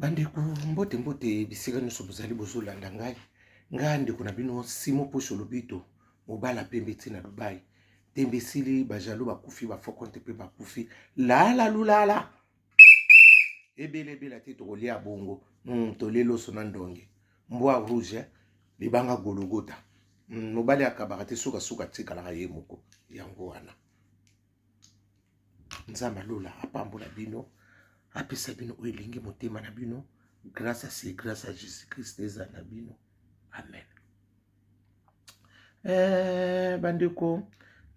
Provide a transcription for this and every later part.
Bandeko mbote mbote bisika nyonso bozali bozolanda ngai ngai ndeko na bino Simo Posho Lobito mobala pembe tina Dubai tembe sili bajalo bakufi bafokonte pe bakufi la lulala ebele bela te to kolia bongo tolelo sona ndonge mbwa rouge libanga gologota mobali akabaka te suka tika la ye moko yango wana nzamba lola apambola bino apesa bino oelingi motema na bino grâce à Jésus-Christ eza na bino amen. Bandeko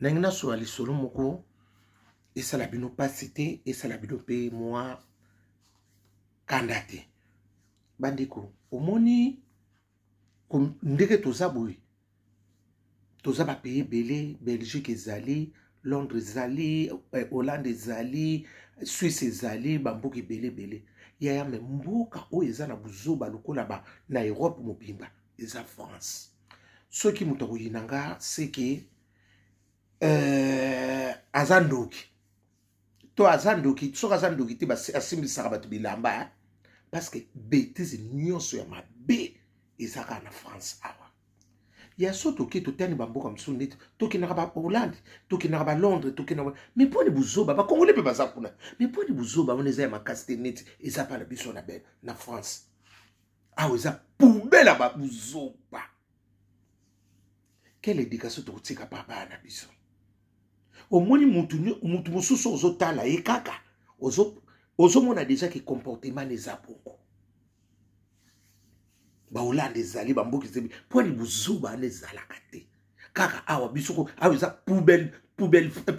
nangina so ali solo moko esala bino pasite esala bino pe moi kandate bandeko omoni ndeke toza boye toza ba pays belé Belgique ezali Londres ezali Hollande ezali Suisse ezali bamboki belé yaya me mboka oyo eza na buzoba lokola ba na Europe mobimba eza France soki muto koyinanga seke azandoki to azandoki soki azandoki te asimbisaka bato bilamba parce que bêtise nyonso ya mabe ezaka na France awa ya so toki totani bamboka mosusu neti tokinaka ba Hollande tokinaka ba Londres tokinaka mais poni buzoba bakongole mpe baza kuna mais poni buzoba wana eza ya makasi te neti eza pa na biso na bene na France awa eza poubele ba buzoba quelle éducation tokotika pa bana biso omoni mutu mosusu ozotala ye kaka ozomona déjà ke comportement eza bongo ba Hollande ezali bamboki zebi poni buzuba ezalaka te kaka awa bisoko awa eza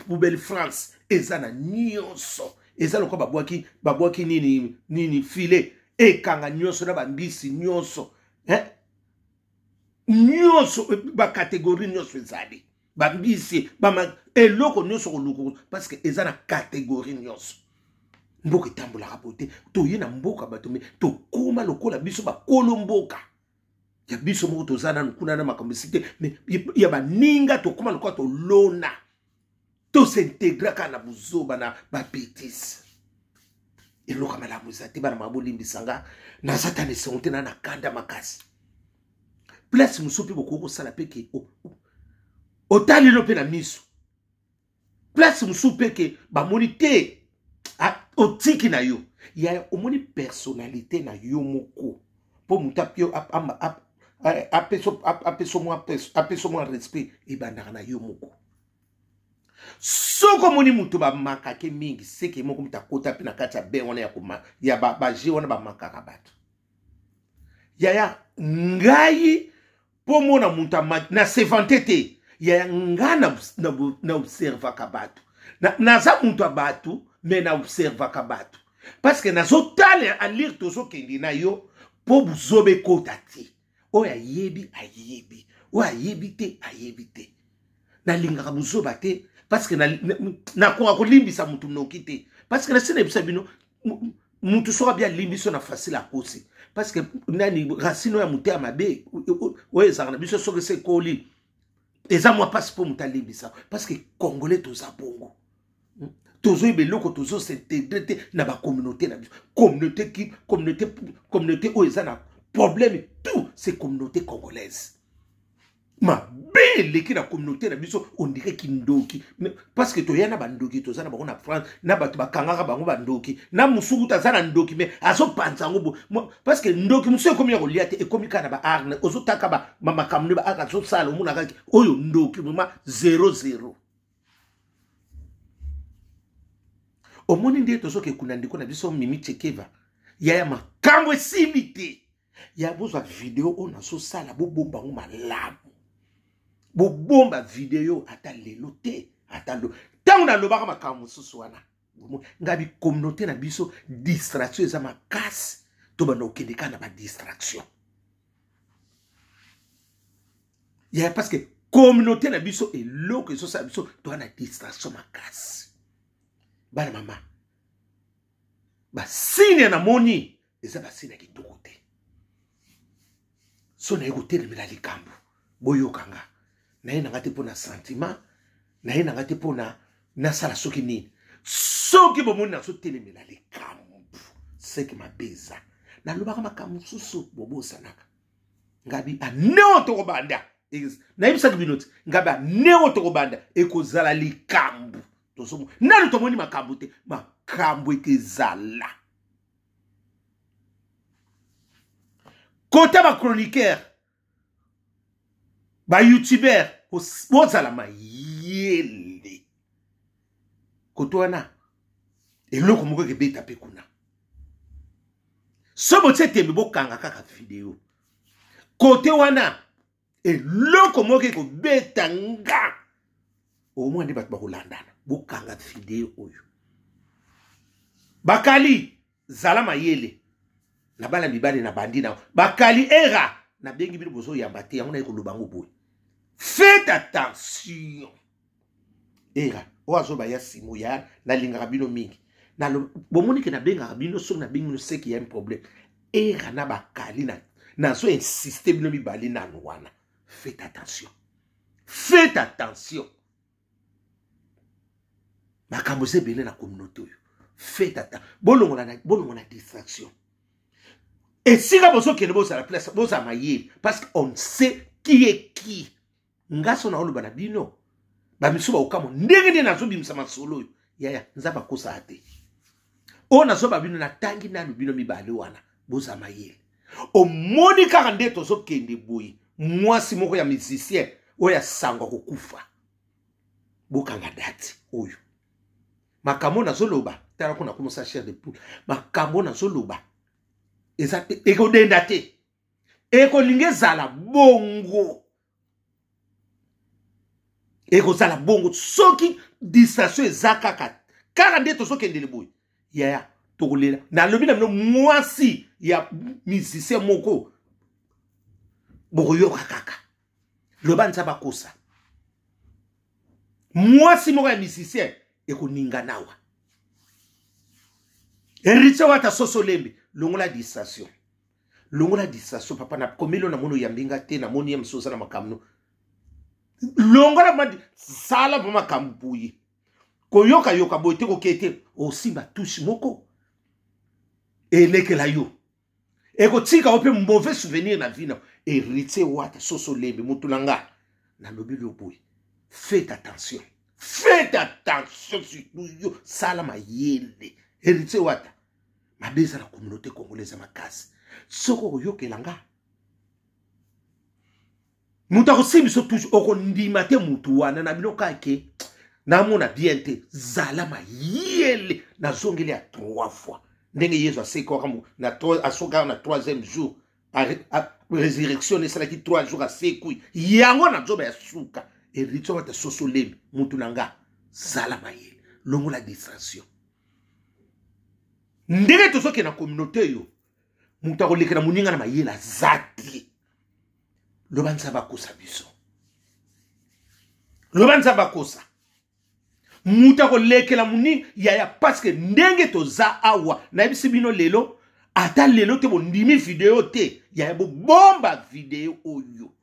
poubelle France eza na nyonso eza lokwa babwaki nini filet ekanga nyonso na bambisi nyonso nyonso ba catégorie nyonso ezali bambisi eloko nyonso koluku parce que eza na catégorie nyonso mboka etambolaka bote toye na mboka bato me tokoma lokola biso bakolo mboka ya biso moko toza nanu kuna na makambo site me ya baninga tokoma lokola tolona tosintegra kaka na buzoba na bapétise eloka malamu eza te bana mabolimbisanga na satani esengo te na kanda makasi place mosusu mpe bokoki kosala mpe ke otali no mpe na miso place mosusu mpe ke bamoni te otiki na yo ya omoni personnalité na yo moko po mutapio apeso mwa respect ebandaka na yo moko soko moni mutu bamakake mingi seke moko mutakota pe na kati ya be wana ya baje wana bamakaka bato yaya ngai po mona mutu na sevante te yaya nga na observaka bato naza mutu ya bato mais na observaka bato parce que nazotala a lire tozokendi na yo po buzobe kota te oyo ayebi oyo ayebi te nalingaka buzoba te parce que nakoka kolimbisa mutu noki te parce que nasina ebisa bino mutu soka bia limbiso na facile akosi parce que nani racine ya mutu ya mabe oyo ezaka na biso soki sekoli eza mwa pasi po mutu alimbisa parce que congolais toza bongo tozo ebeloko tozo s'intégrer te na ba communauté na biso communauté oyo eza na problème tout c'est communauté congolaise ma belle ki na communauté na biso on dirait kindoki parce que toya na bandoki toza na bango na France na bato bakangaka bango bandoki na musuku taza na ndoki mais azo panza ngo parce que ndoki musu ekomi ya kolia te ekomi kana ba arne ozotaka ba makamne ba aka zo sala omuna kaki oyo ndoki mama 00 omoni nde tozoke kuna ndiko na biso Mimi Chekeva yaya makambo esili te ya bozwa video oyo nazosala bobomba ngo malamu bobomba video ata lelo te ata ntango nalobaka makambo mosusu wana ngabi communauté na biso distraction eza makasi to bana okende kaka na badistraction ya parce que communauté na biso eloko ezosala biso toa na distraction makasi bana mama basine na moni eza basine ya kitoko te so na ye kotelemela likambo boyokanga naye nanga te mpo na sentiment naye nanga te mpo na nasala soki nini soki bomoni nazotelemela likambo seki mabeza na lobaka makambo susu bobosanaka ngabi aneo to kobanda na yebisa binoti ngabi aneo to kobanda ekozala likambu tosomo nanu tomoni makambo te makambo ekezala côté ba chroniqueur ba youtuber bozala mayele côté wana eloko moko kebeta pe kuna sobo tete bokanga kaka video côté wana eloko moko kebeta nga au moins bat ba kolandana bokanga video oyo bakali zala mayele na bala mibale na bandina bakali era na bengi bino bozo yamba te yango na ekolobango boy. Faites attention. Era oazo ba ya simo ya na linga bino mingi na bomoni ke na benga bino so na bengi no se ki y a un problème. Era na bakali na so insister bino mibale na wana. Faites attention. Faites attention. Makambo se bele na communauté oyo. Faites attention. Bolongo na distraction. Et si la bozo kene boza la place boza mayele parce qu'on sait qui est qui. Ngaso na oloba na bino. Ba miso ba okamo ndenge na zo bimsa masolo yo. Yaya nzaba kosa ate. O na zo ba bino na tangi na bino mibale wana boza mayele. O moni kaka nde tozo kende boyi. Mwasi moko ya musicien oya sangwa kokufa. Bokanga date oyo. Makambo na zoloba tala kuna komosa chair de poule. Makambo na zoloba ezate eko denda te eko lingezala bongo eko zala bongo soki distraction ezaka kaka nde tozo kendele boy yaya tokolela na lobi na mino mwasi ya musicien moko bokoyoka kaka loba nzaba kosa mwasi moko ya musicien eko ninga nawa Ericha wata soso lembe longola distraction. Longola distraction papa na komelo na mono yambinga te na moni ya msosa na makamno. Longola madi sala pa makambuyi. Koyoka yoka boite ko kete o simba touche moko. Eleke la yo. Eko tika ope mauvais souvenir na vina. Ericha wata soso lembe mutulanga na lobilo boy. Faites attention. Faites attention surtout yo sala mayele. Ericha wata mabeza la communauté congolaise makasi soko yokelanga muta ko simbiso toujours oko ndima te mutu wana na binoka ke na mona bien te zala mayele na zongeli ya 3 fois ndenge Yesu aseko kamu na 3 asoka na 3e jour a résurrection et cela qui 3 jours aseku yango na zoba ya suka et rito wata soso lembi mutu nanga zala mayele longo la distraction. Ndenge tozoke na communauté yo muta kolekela muninga na mayela zati lobanza bakosa biso lobanza bakosa muta kolekela muninga ya parce que ndenge toza awa na bisi bino lelo ata lelo te bondimi video te ya bo bomba video oyo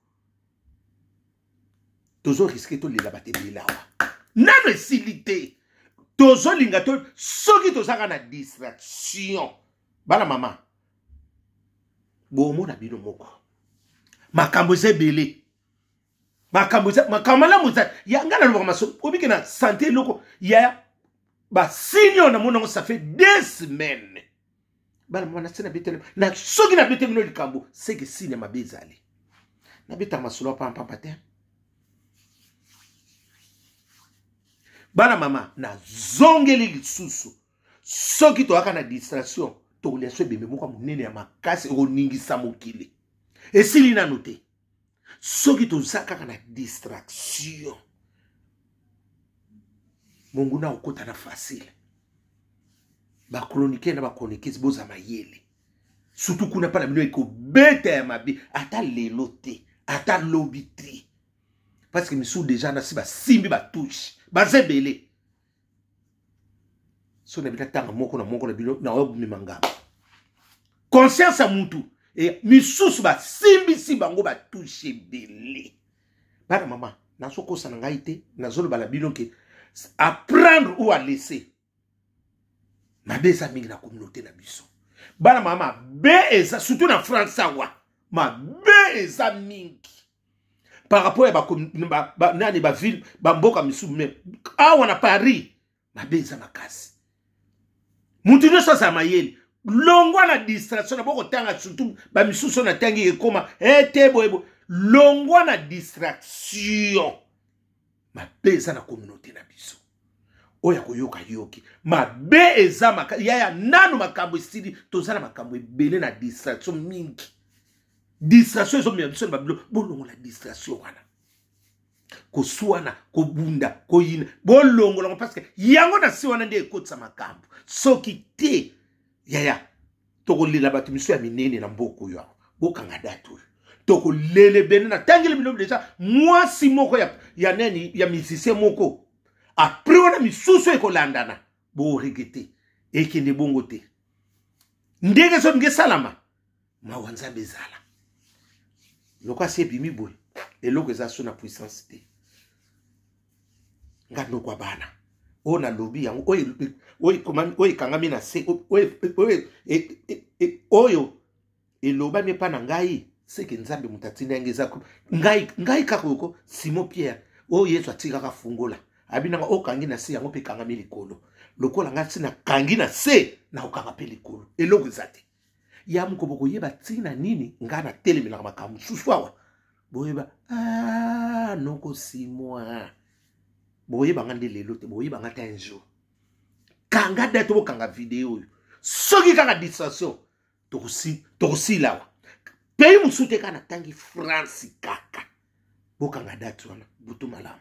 tozo risque to lela batebela wa nano esilite tozo lingato soki tozaka na distraction bana mama bomo na bino moko makambo zebele makamala muza ya ngala loba maso obike na santé loko ya ba sinyo na mona ça fait 2 semaines bana mama na sena betele na soki na betele no likambo c'est que signe mabezali na beta masolo pa papa te bana mama na zongeli lisusu soki to aka na distraction to leso bembe moko munene ya makasi oningisa mokili esili na note soki to zaka na distraction mungu na okota na facile ba chroniquer na ba chroniquer boza mayele surtout kuna pala bino eko beta ya mabi ata lelo te ata lobiti parce que misu déjà na si ba simbi ba touche bazebele so na bita tanga moko na bilo na obu mimanga conscience a mutu et misusu ba simbi si bango ba touche belé bana mama na soko sana ngaite na zolo bala bilo ke apprendre ou à laisser na besa mingi na communauté na biso bana mama be eza surtout na France awa ma be eza mingi par rapport à nani ba ville ba mboka misu même awa na Paris ma be eza makasi mutu nyonso sa mayele longwa na distraction na boko tanga surtout ba misusu na tangi ekoma tebo longwa na distraction ma be eza na communauté na biso oya koyoka yoki ma be eza yaya nanu makambo esili tozala makambo ebele na distraction mingi distraction ezo mia biso na babilo bolongo la distraction wana koswana kobunda koyina bolongo la parce que yango na si wana nde ekotsa makambo soki te yaya tokolela bato miso ya minene na mboko yo bokanga datu tokolele bene na tangile bino deja mwasi moko ya neni ya musicien moko après on a mis sous ekolandana bo regete ekende bongo te ndenge so nge salama ma wanza bezala loka se bimi boy eloko eza so na puissance te ngano kwa bana ona lobi yango oyi kangami na se oyo eloba me pa na ngai seke nzambe mutatina ngeza ngai kakoko Simon Pierre oyo Yesu atikaka fungola abinanga okangi na se yango pe kanga milikolo lokola ngati na kangi na se na okanga pe likolo eloko ezate ya mukoboko yeba tina nini ngana telemela makambo suswawa boyeba noko simwa boyeba ngande lelo te boyeba ngata un jour kanga dato kanga video soki kanga distraction tokosi lawa pays musute kana tangi France kaka bokanga dato wana butu malamu